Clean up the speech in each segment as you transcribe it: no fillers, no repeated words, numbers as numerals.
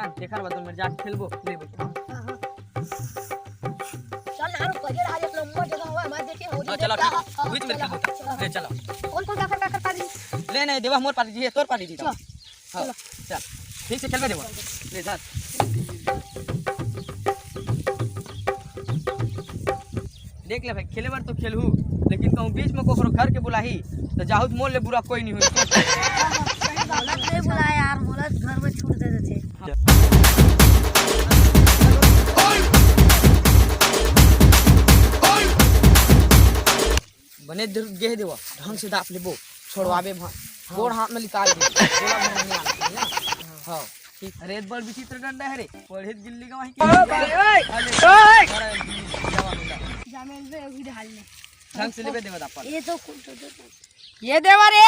ना देखा बदल में जाके खेलबो ले बो चल ना पजर आज एक नंबर जगह हुआ हमारे देखे हो हां चलो बीच में खेलबो ले चलो कौन कौन का पारी ले नहीं देवा मोर पारी जी है तोर पारी जी चलो हां चल ठीक से खेलबे देबो ले जा देख ले भाई खेले बार तो खेलहू लेकिन कहूं बीच में कोकरो घर के बुलाही तो जाहू मोल ले बुरा कोई नहीं होई दौलत नहीं बुलाया यार मोला घर में छूट दे देते बने गे देवा ढंग से दाप लेबो छोड़वाबे गोड़ हाथ में निकाल दे गोड़ा में नहीं आना ना हां ठीक रेत बड़ विचित्र डंडा है रे पढ़ित गिल्ली का वही जामेल में अभी ढाल ले ढंग से लेबे देवा दाप ये तो ये देवा रे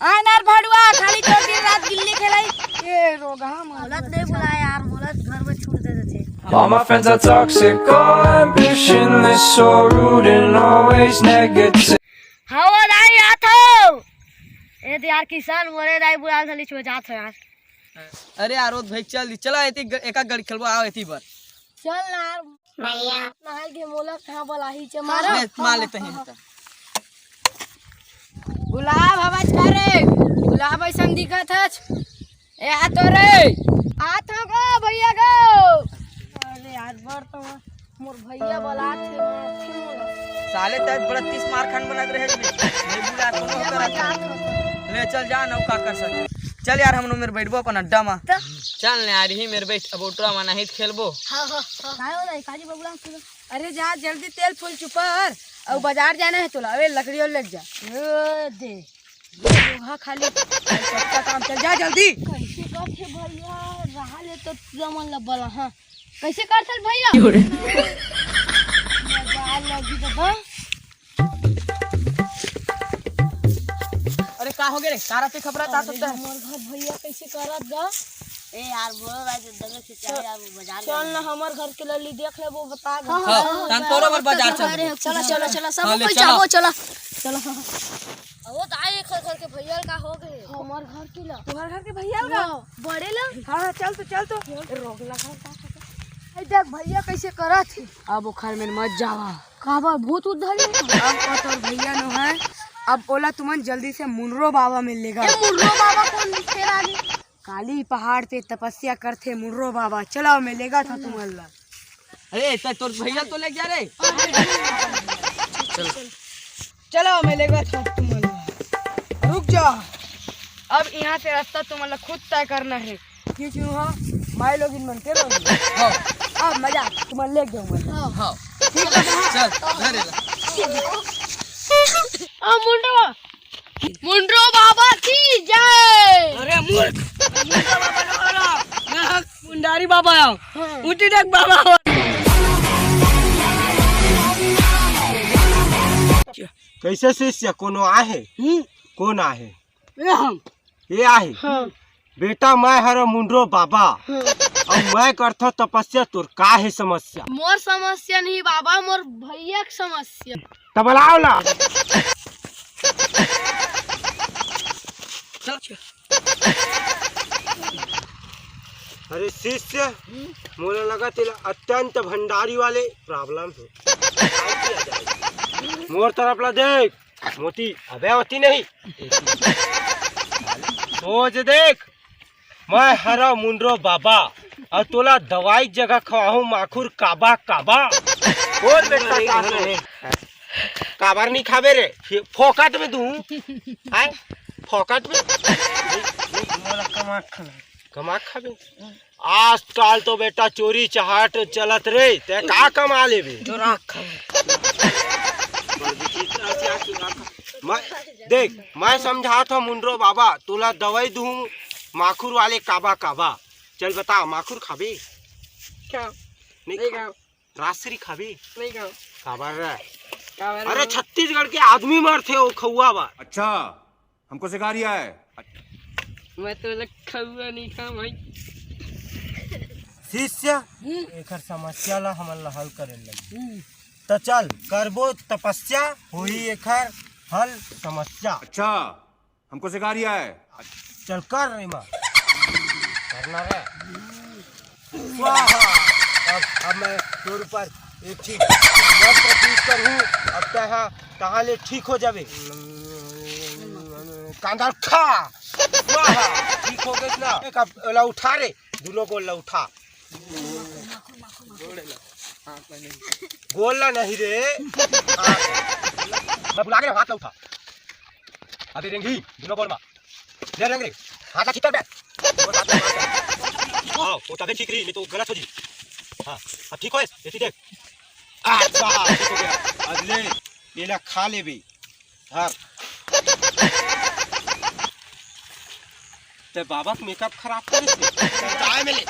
आनार भड़ुआ खाली तो दिन रात गिल्ली खेलाई ये रोगा दौलत नहीं बुलाया यार मोला घर में छूट दे देते All my friends are toxic, all ambitionless, so rude and always negative. हाओ दाई आथो ए तो यार किसान मोरे दाई बुला थली छो जात हो यार अरे आरोद भाई चल चला एती एक गड़ी खेलबो आओ एती पर चल ना यार भैया नहाल के मोला कहां बोलाही चे मारो मार लेते हैं गुलाब आवाज करे गुलाब ऐसा दिखत है ए आ तो रे आथो गो भैया गो अरे यार बर तो मोर भैया बोला थे मोला साले तक बड़ा 30 मार खंड बना रहे नहीं बुला कोनो करा ले चल जा नौ का कर सके चल यार हम मेरे बैठबो अपन अड्डा में चल ने यार ही मेरे बैठ अब उतरा में नहीं खेलबो हां हां काय होला काजी बबुला अरे जा जल्दी तेल फूल चुपर और बाजार जाना है तोला अबे लकड़ी और लग जा ए दे लोहा खाली का काम चल जा जल्दी कैसे करथे भैया रहा ले तो जमन लबला हां कैसे करथल भैया मजा लगी तो अरे का हो गे रे सारा पे खबरा ता सब हमर घर भैया कैसे करत गा ए यार बोलो राज दंगे से चाहे यार बाजार चल ना हमर घर के लली देख ले वो बता गा हां तन तोरो बर बाजार चल चलो चलो चलो सब हाँ, ले कोई चलो। जाओ चलो चलो वो तो आए घर के भैया का हो गए हमर घर के ला तुम्हारे घर के भैया का बड़े ला हां चल तो रोक लगा ए देख भैया कैसे करत है अब घर में मत जावा काबा भूत उधर है अब और भैया नो है अब बोला तुमन जल्दी से मुनरो बाबा मिलेगा ए मुर्रो बाबा कौन फेर आली काली पहाड़ पे तपस्या करते मुनरो बाबा चलो मिलेगा था तुम्हारा अरे त तोर भैया तो ले जा रे चलो मिलेगा था तुम्हारा रुक जा अब यहाँ से रास्ता तुम्हारा खुद तय करना है क्योंकि वहाँ माई लोग इन बनते रहोगे हां अब मजा तुम्हारा ले जाऊंगा हां ठीक है चल घरे ला आ मुंडरो बाबा की जय अरे मूर्ख मुंडा बाबा नो हरा मैं मुंडारी बाबा आओ उठी देख बाबा कैसे शिष्य कोनो आहे कौन आहे हम ये आहे बेटा मैं हर मुंडरो बाबा और मैं करथा तपस्या तोर का है समस्या मोर समस्या नहीं बाबा मोर भैया की समस्या तबलाओ ला चल अरे शिष्य मुझे लगा तेरा अत्यंत भंडारी वाले प्रॉब्लम है मोर तरफ ला देख मोती अबे होती नहीं सोच देख मैं हरा मुंडरो बाबा और तोला दवाई जगह खवाहू माखुर काबा काबा और बेटा है काबर नहीं खाबे रे फोकट में दूं आए फोकट में मोला कमा खाबे आजकल तो बेटा चोरी चहाट चलत रे ते का कमा लेबे चोरा मैं देख मैं समझा था मुंडरो बाबा तोला दवाई दूं माखुर वाले काबा काबा चल बता माखुर खाबे क्या नहीं खाओ रासरी खाबे नहीं खाओ काबर रे अरे छत्तीसगढ़ के आदमी मरते हो खौआ बा अच्छा हमको सिखा रिया है मैं तो खौआ नहीं खा भाई शिष्य एकर समस्या ला हमन ला हल करे लगी तो चल करबो तपस्या होई एकर हल समस्या अच्छा हमको सिखा रिया है चल कर रे मां करना रे स्वाहा। अब मैं तोर ऊपर एक चीज मंत्र पीट करूँ, अब कहाँ ले ठीक हो जावे। कांदा खा स्वाहा, ठीक हो गई ना। एक अब ला उठा रे, दोनों गोल ला उठा। गोल ला नहीं रे, मैं बुला के हाथ ला उठा। अभी रेंगी दोनों गोल में ले रेंगे, हाथ ला खींच बैठ। हाँ वो तभी ठीक रही, नहीं तो गलत हो जी। हाँ अब ठीक हो, ये देख स्वाहा, ठीक हो गया। अब ले ये ला खा ले भी। हाँ ते बाबा मेकअप खराब करे से, में ले